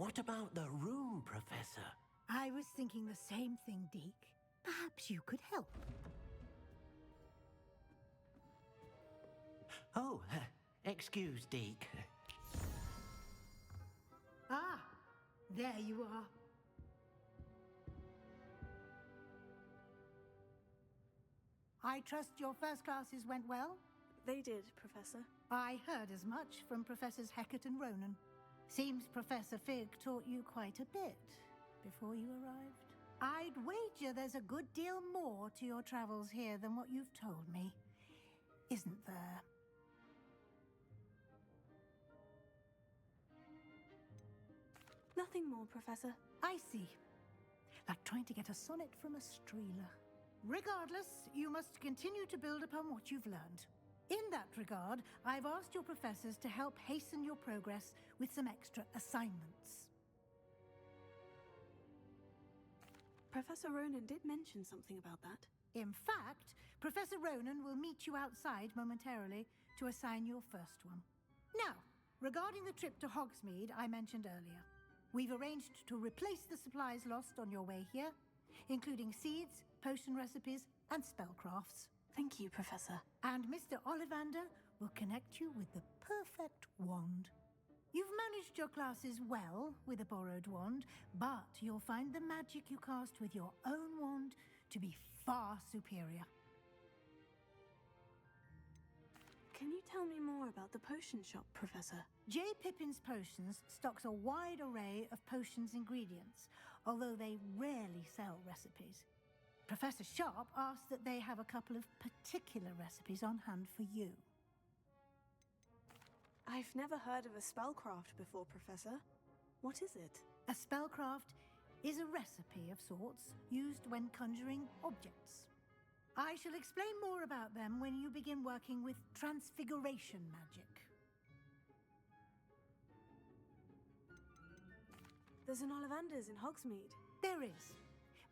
What about the room, Professor? I was thinking the same thing, Deke. Perhaps you could help. Oh, excuse, Deke. Ah, there you are. I trust your first classes went well? They did, Professor. I heard as much from Professors Hecat and Ronan. Seems Professor Fig taught you quite a bit before you arrived. I'd wager there's a good deal more to your travels here than what you've told me, isn't there? Nothing more, Professor. I see. Like trying to get a sonnet from a streeler. Regardless, you must continue to build upon what you've learned. In that regard, I've asked your professors to help hasten your progress with some extra assignments. Professor Ronan did mention something about that. In fact, Professor Ronan will meet you outside momentarily to assign your first one. Now, regarding the trip to Hogsmeade I mentioned earlier, we've arranged to replace the supplies lost on your way here, including seeds, potion recipes, and spellcrafts. Thank you, Professor. And Mr. Ollivander will connect you with the perfect wand. You've managed your classes well with a borrowed wand, but you'll find the magic you cast with your own wand to be far superior. Can you tell me more about the potion shop, Professor? J. Pippin's Potions stocks a wide array of potions ingredients, although they rarely sell recipes. Professor Sharp asked that they have a couple of particular recipes on hand for you. I've never heard of a spellcraft before, Professor. What is it? A spellcraft is a recipe of sorts used when conjuring objects. I shall explain more about them when you begin working with transfiguration magic. There's an Ollivander's in Hogsmeade. There is.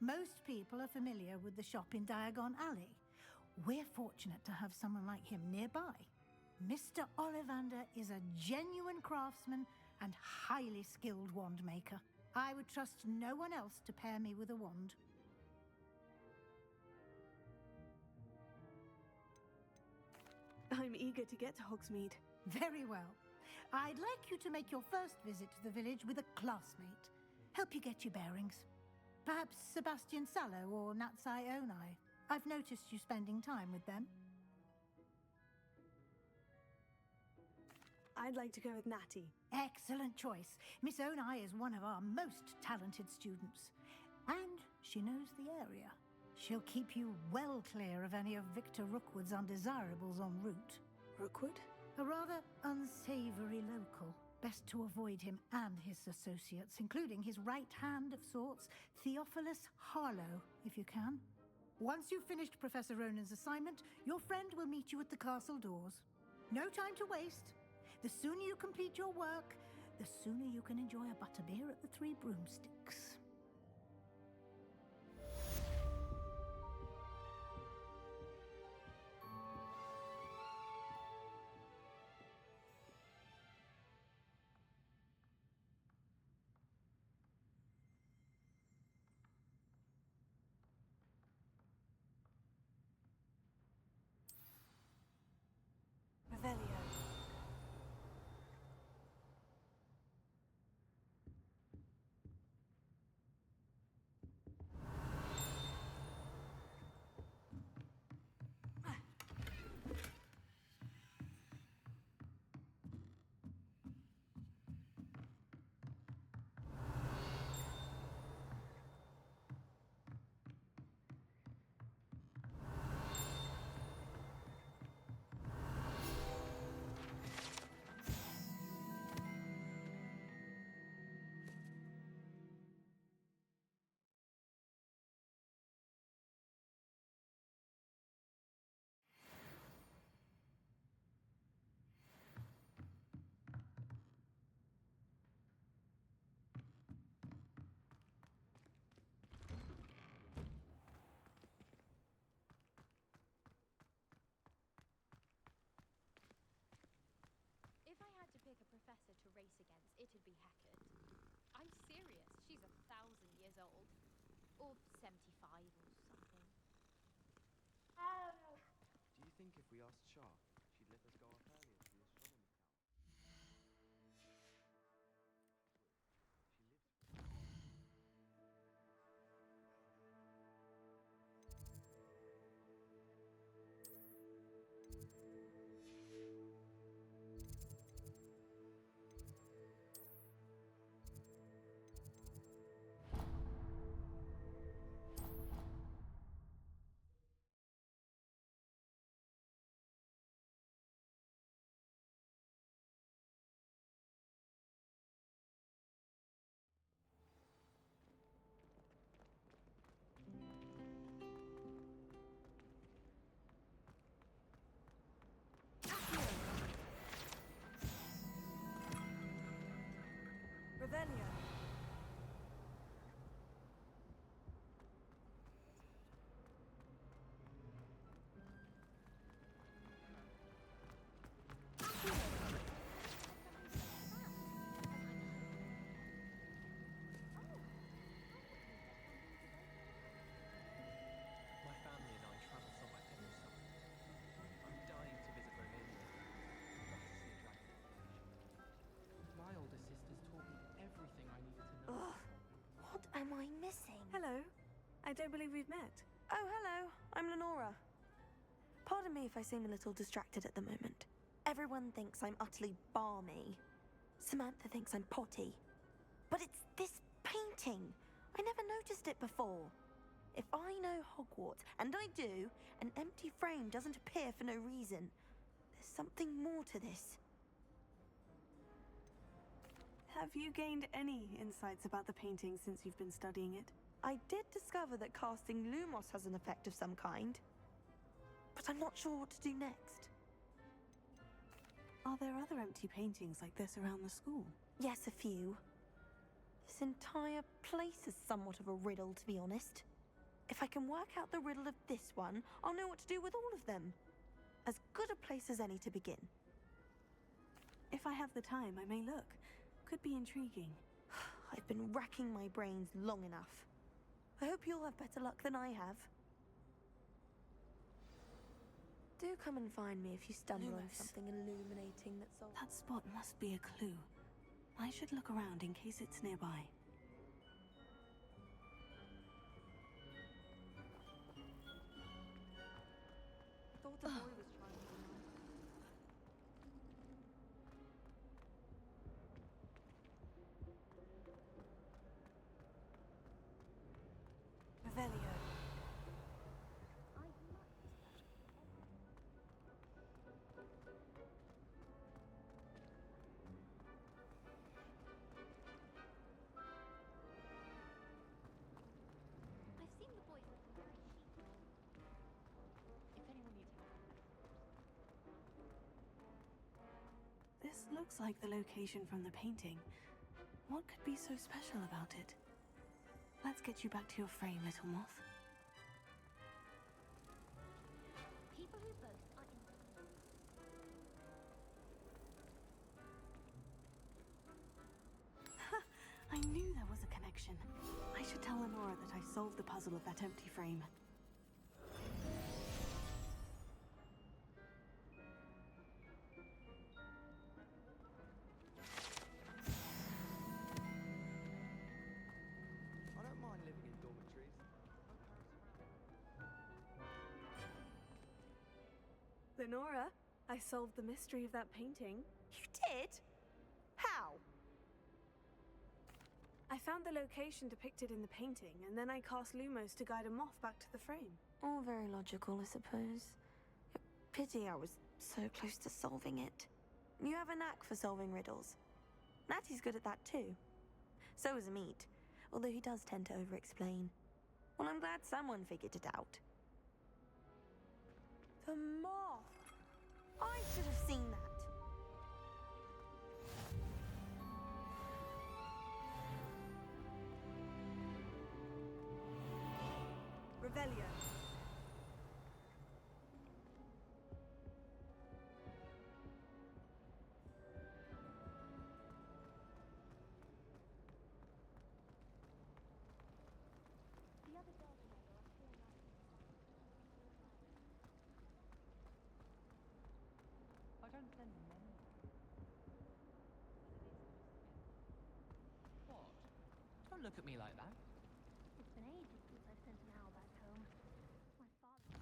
Most people are familiar with the shop in Diagon Alley. We're fortunate to have someone like him nearby. Mr. Ollivander is a genuine craftsman and highly skilled wand maker. I would trust no one else to pair me with a wand. I'm eager to get to Hogsmeade. Very well. I'd like you to make your first visit to the village with a classmate. Help you get your bearings. Perhaps Sebastian Sallow or Natsai Onai. I've noticed you spending time with them. I'd like to go with Natty. Excellent choice. Miss Onai is one of our most talented students. And she knows the area. She'll keep you well clear of any of Victor Rookwood's undesirables en route. Rookwood? A rather unsavory local. Best to avoid him and his associates, including his right hand of sorts, Theophilus Harlow, if you can. Once you've finished Professor Ronan's assignment, your friend will meet you at the castle doors. No time to waste. The sooner you complete your work, the sooner you can enjoy a butterbeer at the Three Broomsticks. Revelio. If I had to pick a professor to race against, it'd be Hecat. I'm serious. She's 1,000 years old. Or 75 or something. Do you think if we asked Sharp, she'd let us go off earlier to the astronomy tower? She lived. Revelio. My family and I travel somewhere every summer. I'm dying to visit Romania. Not to see a dragon in flesh. My older sisters taught me everything I needed to know. Ugh, what am I missing? Hello. I don't believe we've met. Oh, hello. I'm Lenora. Pardon me if I seem a little distracted at the moment. Everyone thinks I'm utterly balmy. Samantha thinks I'm potty. But it's this painting. I never noticed it before. If I know Hogwarts, and I do, an empty frame doesn't appear for no reason. There's something more to this. Have you gained any insights about the painting since you've been studying it? I did discover that casting Lumos has an effect of some kind. But I'm not sure what to do next. Are there other empty paintings like this around the school? Yes, a few. This entire place is somewhat of a riddle, to be honest. If I can work out the riddle of this one, I'll know what to do with all of them. As good a place as any to begin. If I have the time, I may look. Could be intriguing. I've been racking my brains long enough. I hope you'll have better luck than I have. Do come and find me if you stumble on Lumos. something illuminating that's all... That spot must be a clue. I should look around in case it's nearby. Thought the boy was trying to... Revelio. I've seen the boys looking very sheepish. If anyone needs help. This looks like the location from the painting. What could be so special about it? Let's get you back to your frame, little moth. People who boast are in. I knew there was a connection. I should tell Lenora that I solved the puzzle of that empty frame. I don't mind living in dormitories. Lenora, I solved the mystery of that painting. You did? How? I found the location depicted in the painting, and then I cast Lumos to guide a moth back to the frame. All very logical, I suppose. Pity I was so close to solving it. You have a knack for solving riddles. Natty's good at that too. So is Amit, although he does tend to over-explain. Well, I'm glad someone figured it out. The moth! I should have seen that. Revelio. Don't look at me like that. It's been ages since I've sent an owl back home. My father.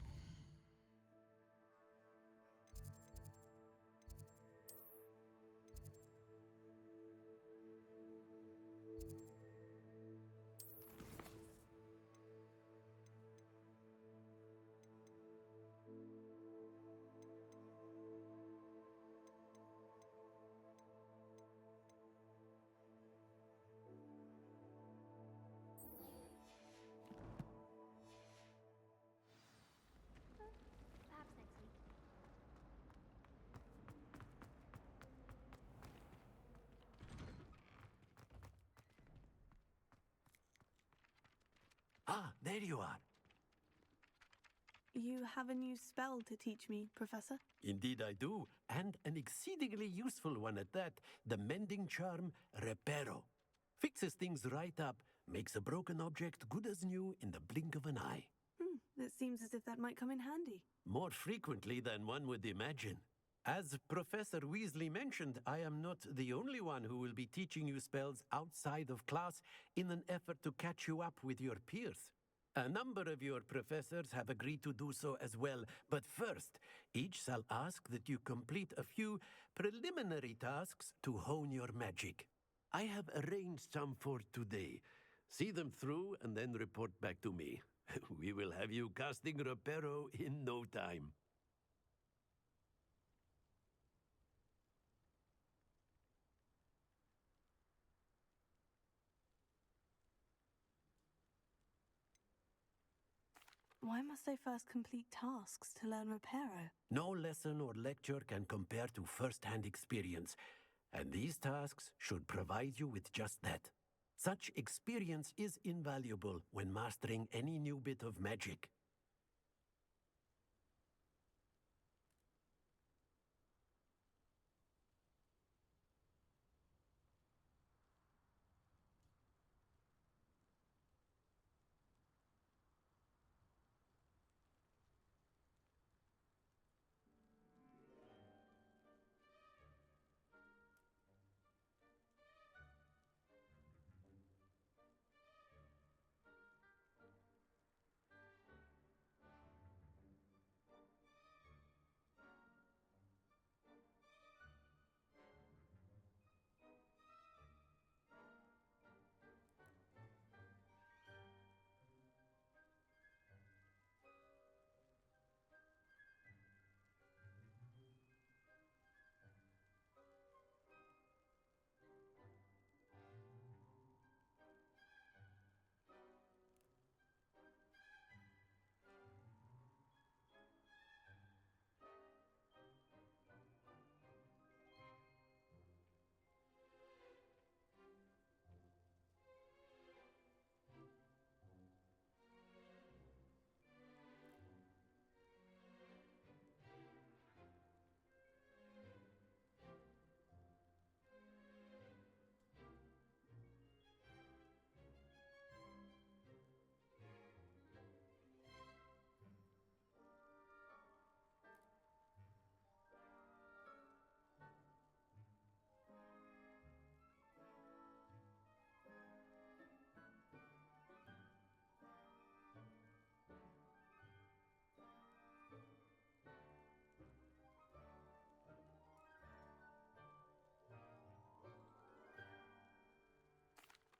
Perhaps next week. Ah, there you are. You have a new spell to teach me, Professor? Indeed I do, and an exceedingly useful one at that. The mending charm, Reparo. Fixes things right up, makes a broken object good as new in the blink of an eye. It seems as if that might come in handy. More frequently than one would imagine. As Professor Weasley mentioned, I am not the only one who will be teaching you spells outside of class in an effort to catch you up with your peers. A number of your professors have agreed to do so as well, but first, each shall ask that you complete a few preliminary tasks to hone your magic. I have arranged some for today. See them through and then report back to me. We will have you casting Reparo in no time. Why must I first complete tasks to learn Reparo? No lesson or lecture can compare to first-hand experience, and these tasks should provide you with just that. Such experience is invaluable when mastering any new bit of magic.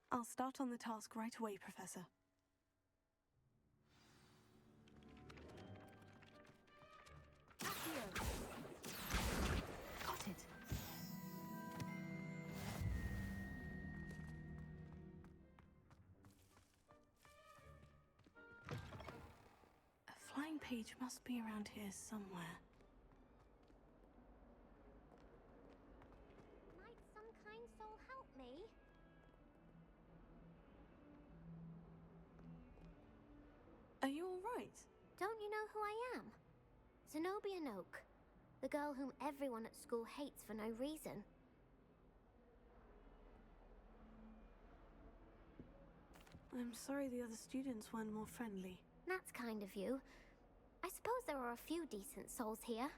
I'll start on the task right away, Professor. Accio. Got it. A flying page must be around here somewhere. Might some kind soul help me? Are you all right? Don't you know who I am? Zenobia Noak, the girl whom everyone at school hates for no reason. I'm sorry the other students weren't more friendly. That's kind of you. I suppose there are a few decent souls here.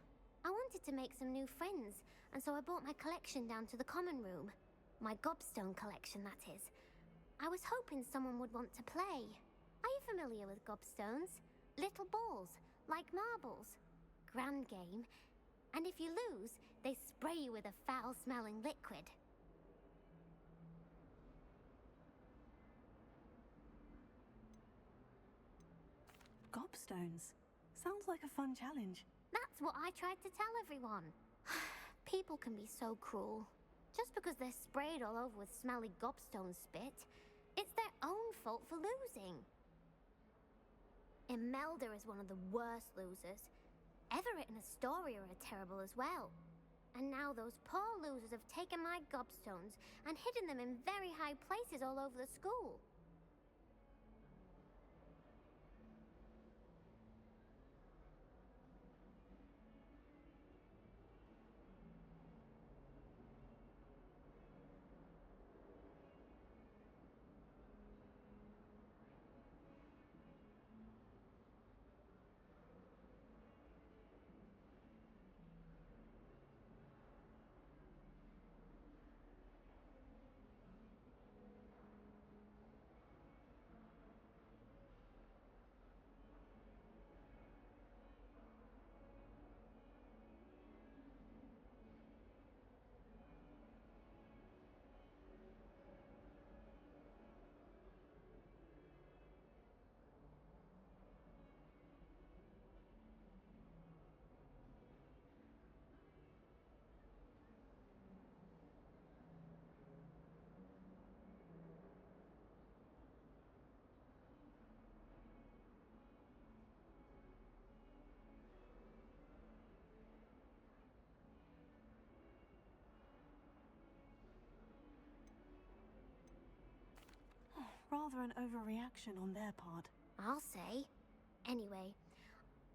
I wanted to make some new friends, and so I brought my collection down to the common room. My Gobstone collection, that is. I was hoping someone would want to play. Are you familiar with Gobstones? Little balls, like marbles. Grand game. And if you lose, they spray you with a foul-smelling liquid. Gobstones. Sounds like a fun challenge. That's what I tried to tell everyone. People can be so cruel. Just because they're sprayed all over with smelly gobstone spit, it's their own fault for losing. Imelda is one of the worst losers. Everett and Astoria are terrible as well. And now those poor losers have taken my gobstones and hidden them in very high places all over the school. Rather an overreaction on their part. I'll say. Anyway,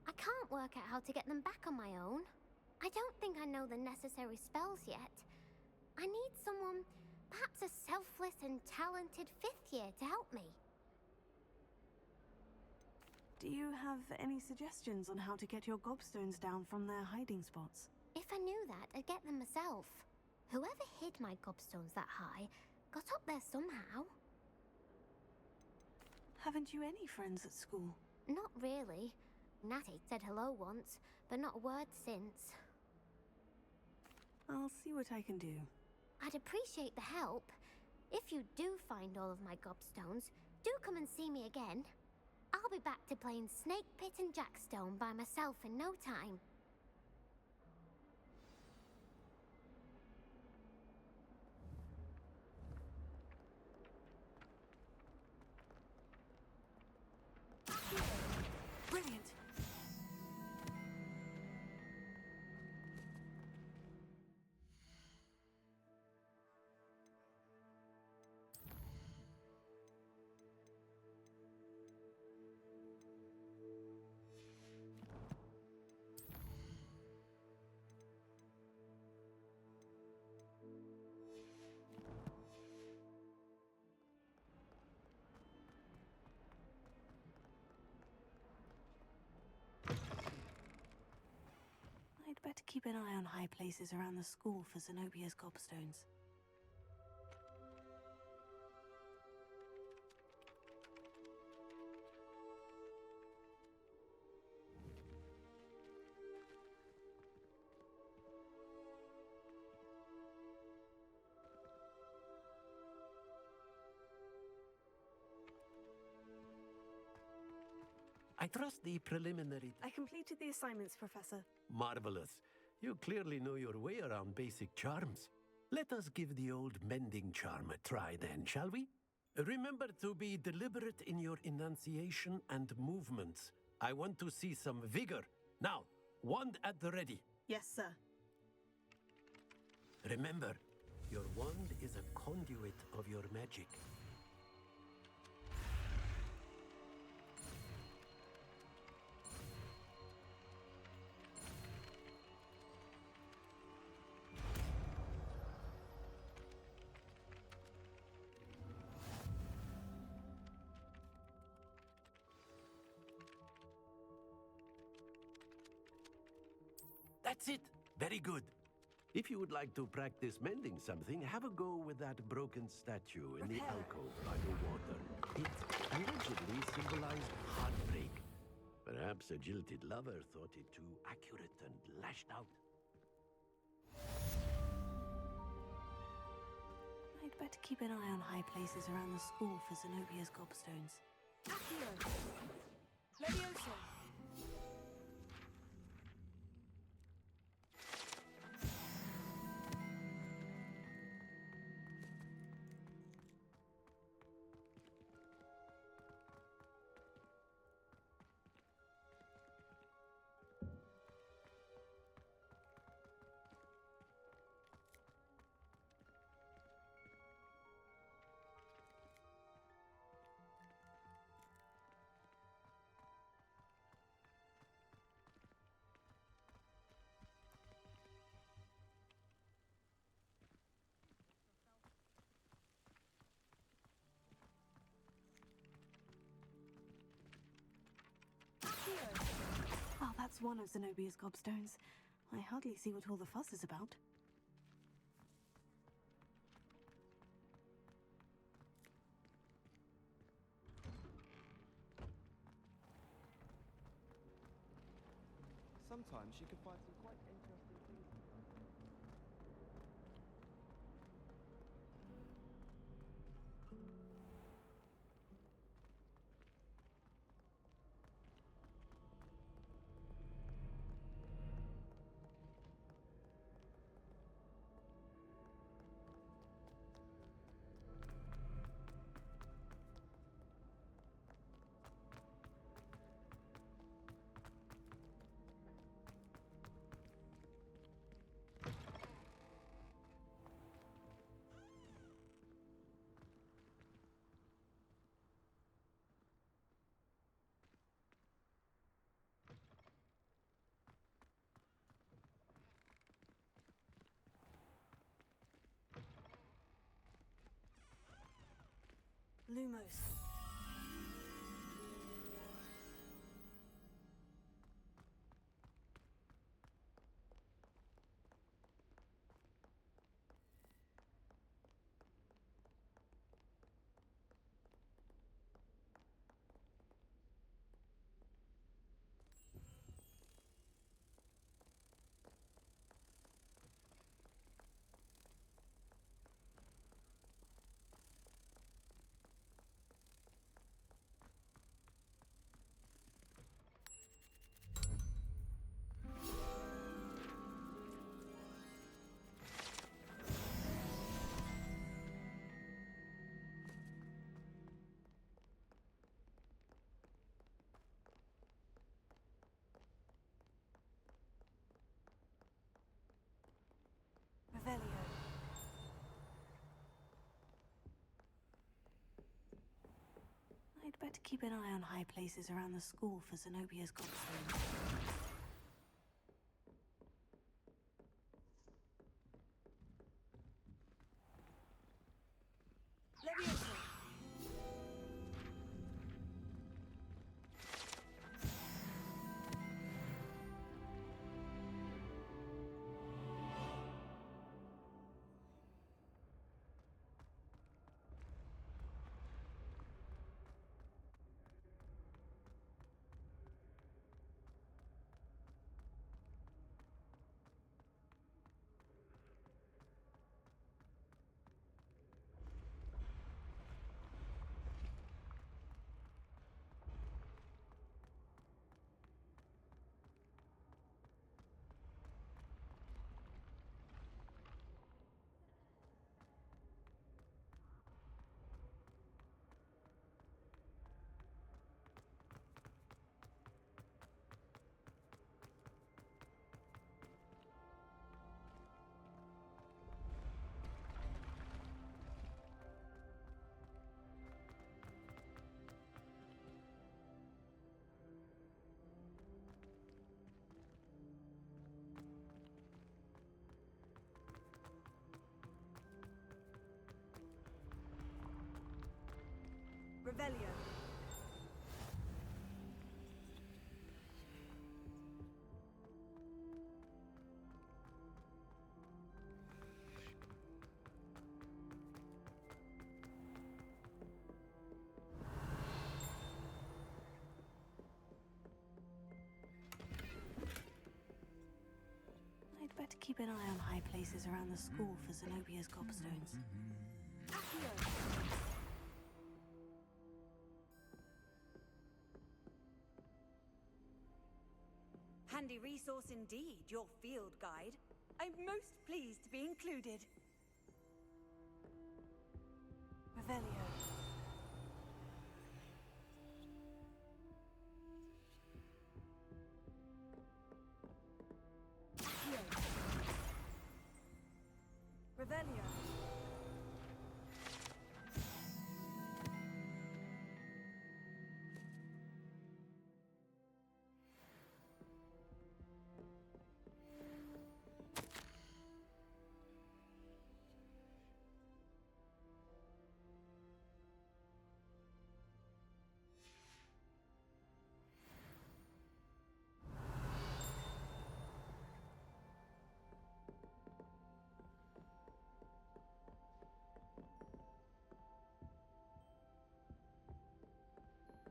I can't work out how to get them back on my own. I don't think I know the necessary spells yet. I need someone, perhaps a selfless and talented 5th year to help me. Do you have any suggestions on how to get your gobstones down from their hiding spots? If I knew that, I'd get them myself. Whoever hid my gobstones that high got up there somehow. Haven't you any friends at school? Not really. Natty said hello once, but not a word since. I'll see what I can do. I'd appreciate the help. If you do find all of my gobstones, do come and see me again. I'll be back to playing Snake Pit and Jackstone by myself in no time. Brilliant! I'd better keep an eye on high places around the school for Zenobia's gobstones. I trust the preliminary... I completed the assignments, Professor. Marvelous. You clearly know your way around basic charms. Let us give the old mending charm a try then, shall we? Remember to be deliberate in your enunciation and movements. I want to see some vigor. Now, wand at the ready. Yes, sir. Remember, your wand is a conduit of your magic. That's it. Very good. If you would like to practice mending something, have a go with that broken statue in the alcove by the water. It allegedly symbolized heartbreak. Perhaps a jilted lover thought it too accurate and lashed out. I'd better keep an eye on high places around the school for Zenobia's gobstones. Accio! Levioso! Oh, that's one of Zenobia's gobstones. I hardly see what all the fuss is about. Sometimes you can find some quite interesting things. Lumos. Revelio. I'd better keep an eye on high places around the school for Zenobia's gobstones. Levioso. Revelio. keep an eye on high places around the school for Zenobia's gobstones. Handy resource indeed, your field guide. I'm most pleased to be included. Revelio. Revelio.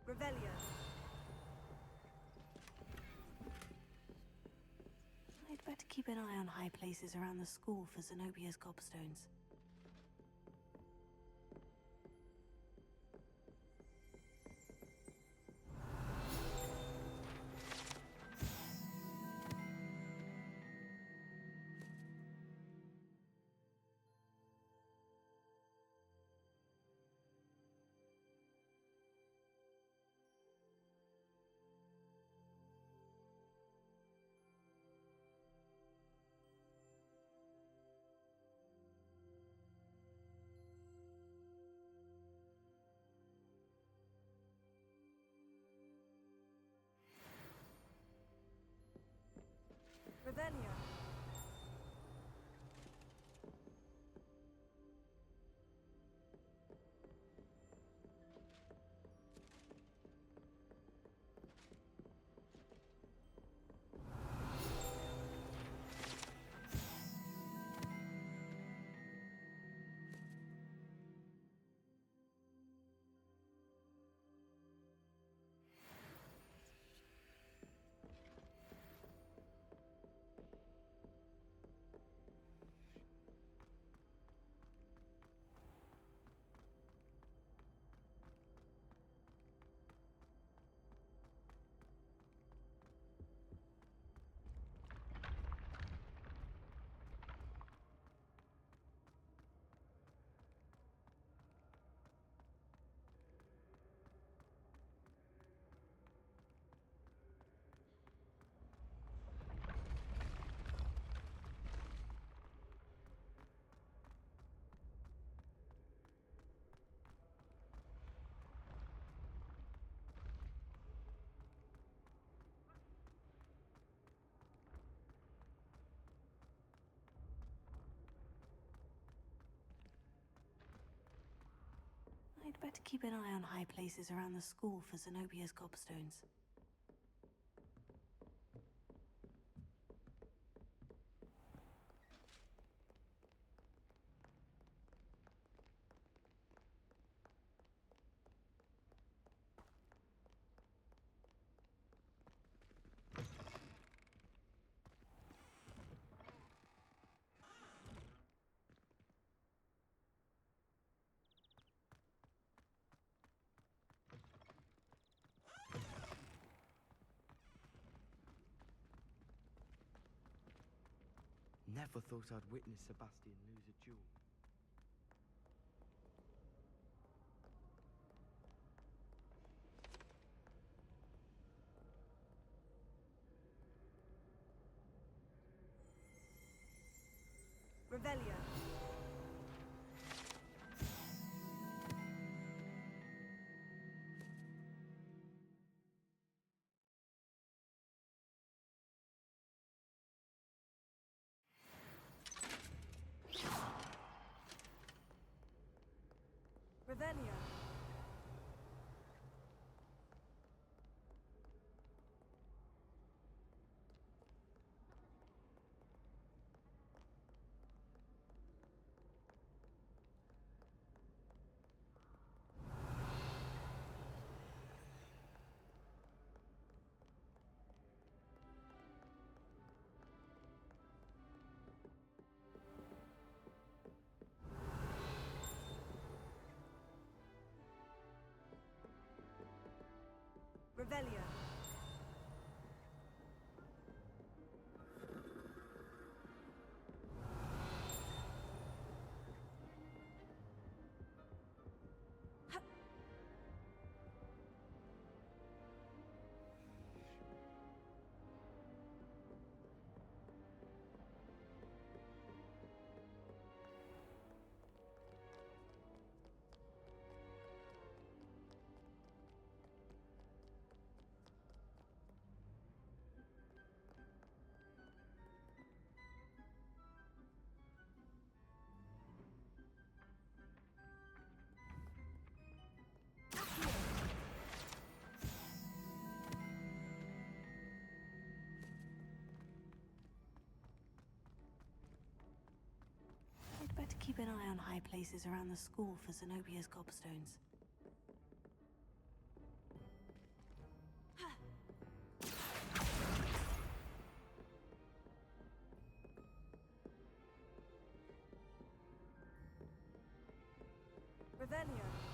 Revelio. I'd better keep an eye on high places around the school for Zenobia's gobstones. Revelio. I'd better keep an eye on high places around the school for Zenobia's gobstones. Never thought I'd witness Sebastian lose a duel. Revelio. Revelio. Revelio. I'd better keep an eye on high places around the school for Zenobia's Gobstones. Revelio.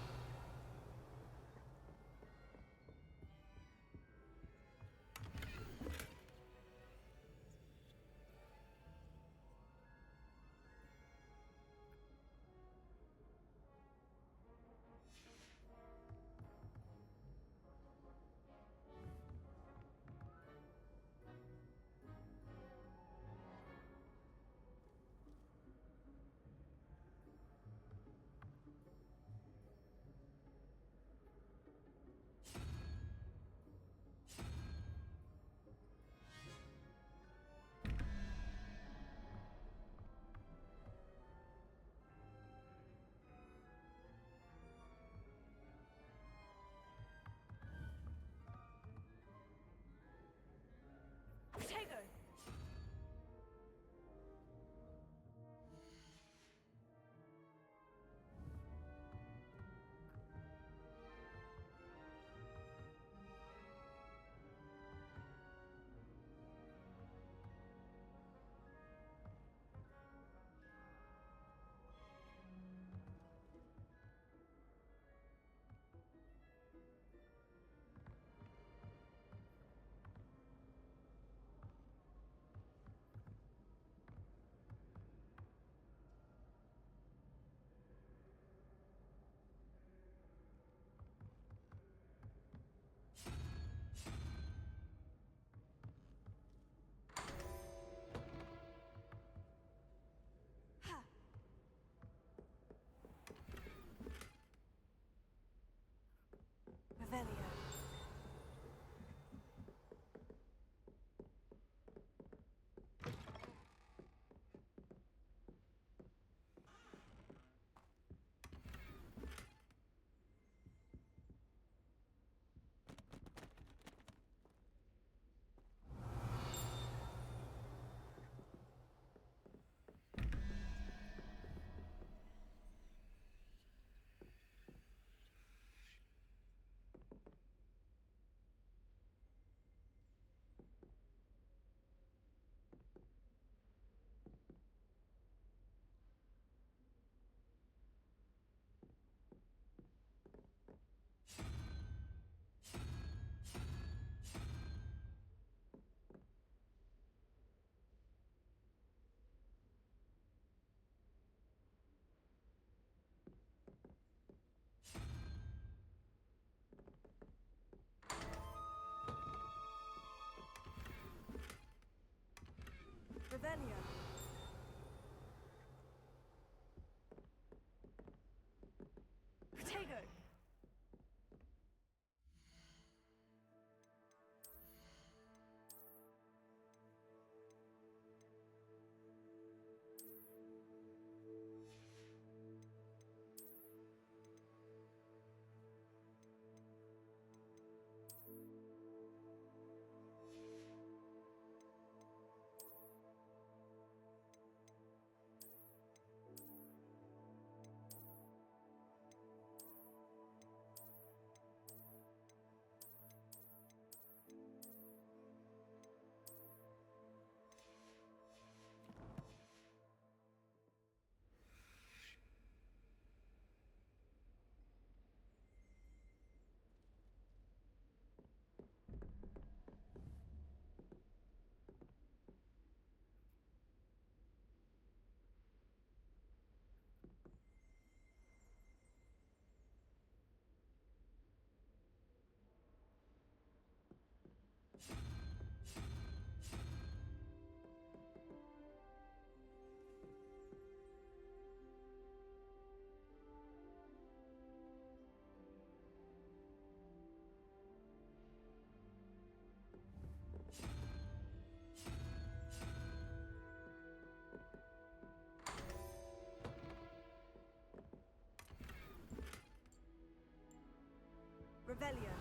Revelio.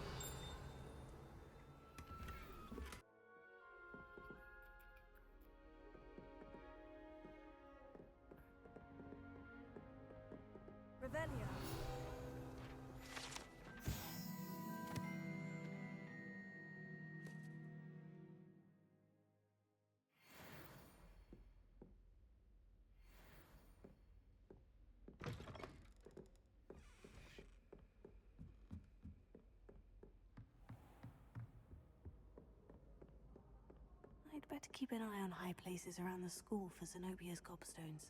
Revelio. I'd better keep an eye on high places around the school for Zenobia's gobstones.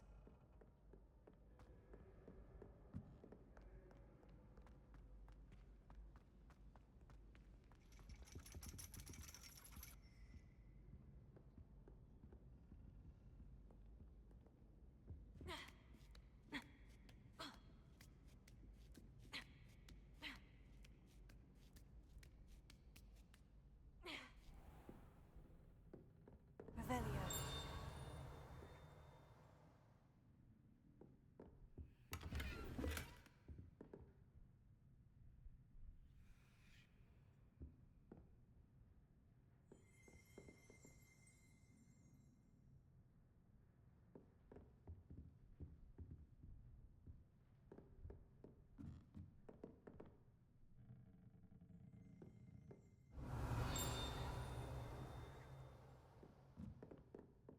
Revelio.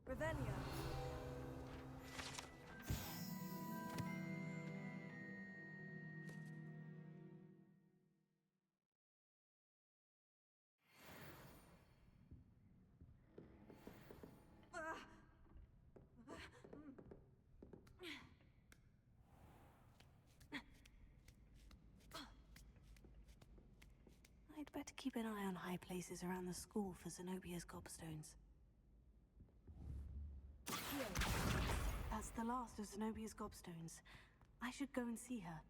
Revelio. I'd better keep an eye on high places around the school for Zenobia's gobstones. That's the last of Zenobia's gobstones. I should go and see her.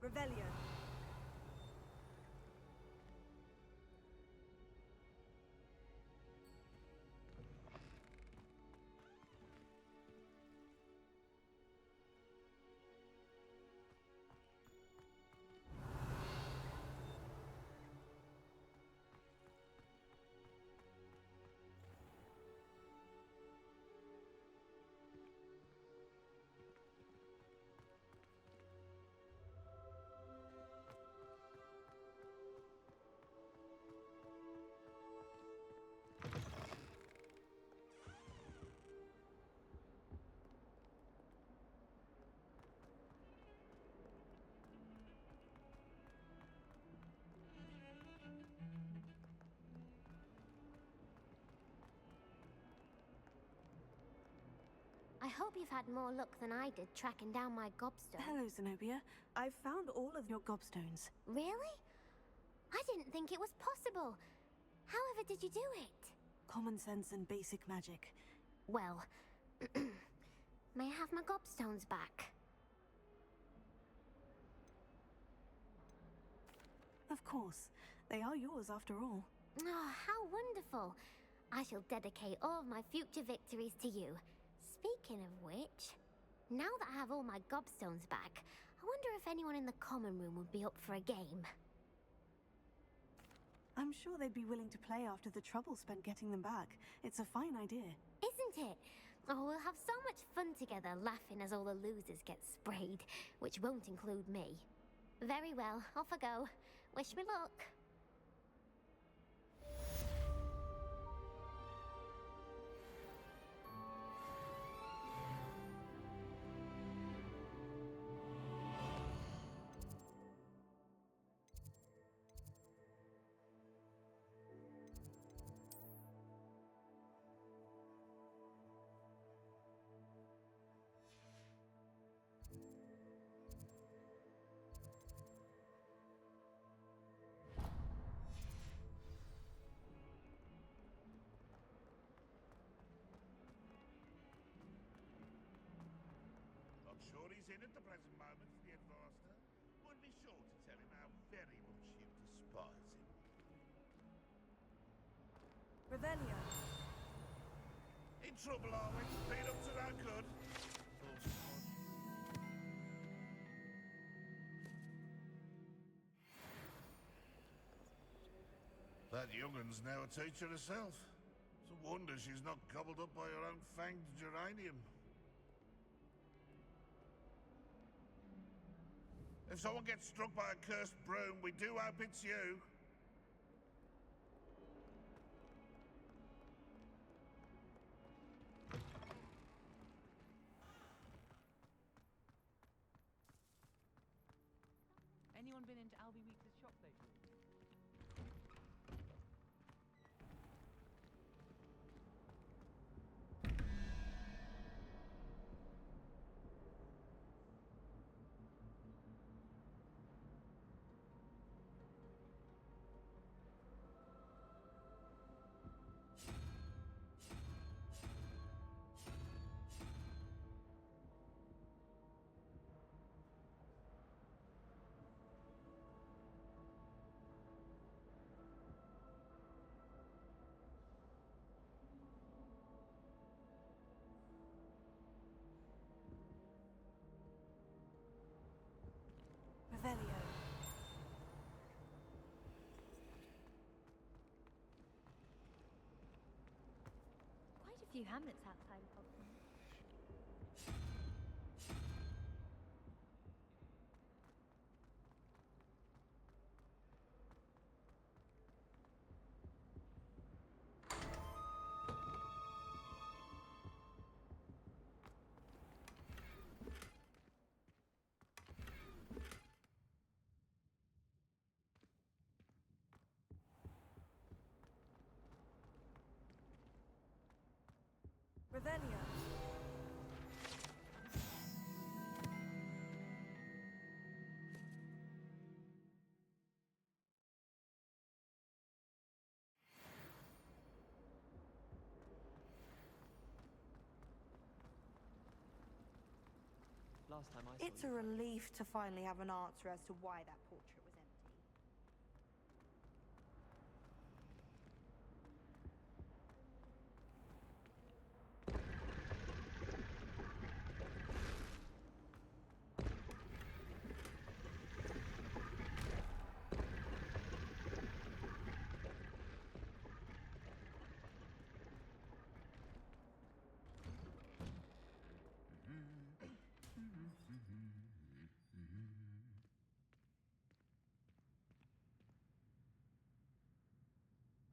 Revelio. I hope you've had more luck than I did tracking down my gobstone. Hello, Zenobia. I've found all of your gobstones. Really? I didn't think it was possible. However did you do it? Common sense and basic magic. Well, may I have my gobstones back? Of course. They are yours after all. Oh, how wonderful. I shall dedicate all of my future victories to you. Speaking of which, now that I have all my gobstones back, I wonder if anyone in the common room would be up for a game. I'm sure they'd be willing to play after the trouble spent getting them back. It's a fine idea. Isn't it? Oh, we'll have so much fun together laughing as all the losers get sprayed, which won't include me. Very well, off I go. Wish me luck. Not sure he's in at the present moment, the headmaster. very much you despise him. Revelio. In trouble, are we? Been up to no good? That young'un's now a teacher herself. It's a wonder she's not gobbled up by her own fanged geranium. If someone gets struck by a cursed broom, we do hope it's you. Anyone been into Albie Weeks' shop lately? Revelio. Quite a few hamlets outside of Hogwarts. Revelio. Last time I saw It's a you. relief to finally have an answer as to why that portrait was empty.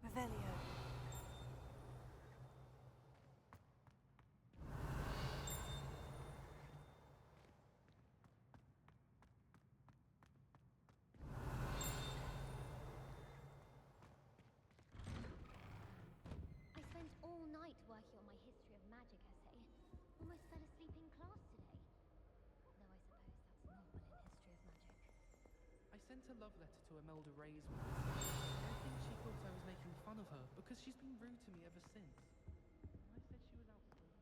Revelio. I spent all night working on my history of magic essay. Almost fell asleep in class today. Though I suppose that's normal in history of magic. I sent a love letter to Imelda Reyes once. I think she thought I was making fun of her because she's been rude to me ever since. I said she was outspoken.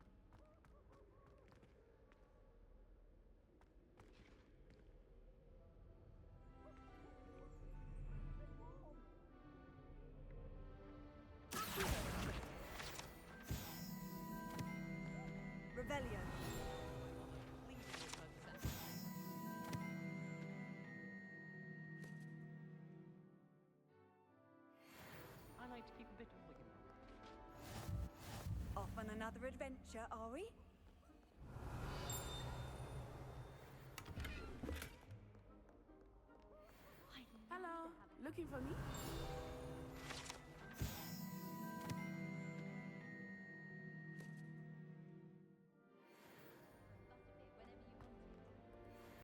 Revelio. Please give her to set my favor. I like to keep a bit of wiggle room. Off on another adventure, are we? I'd love Hello. to have a Looking for me?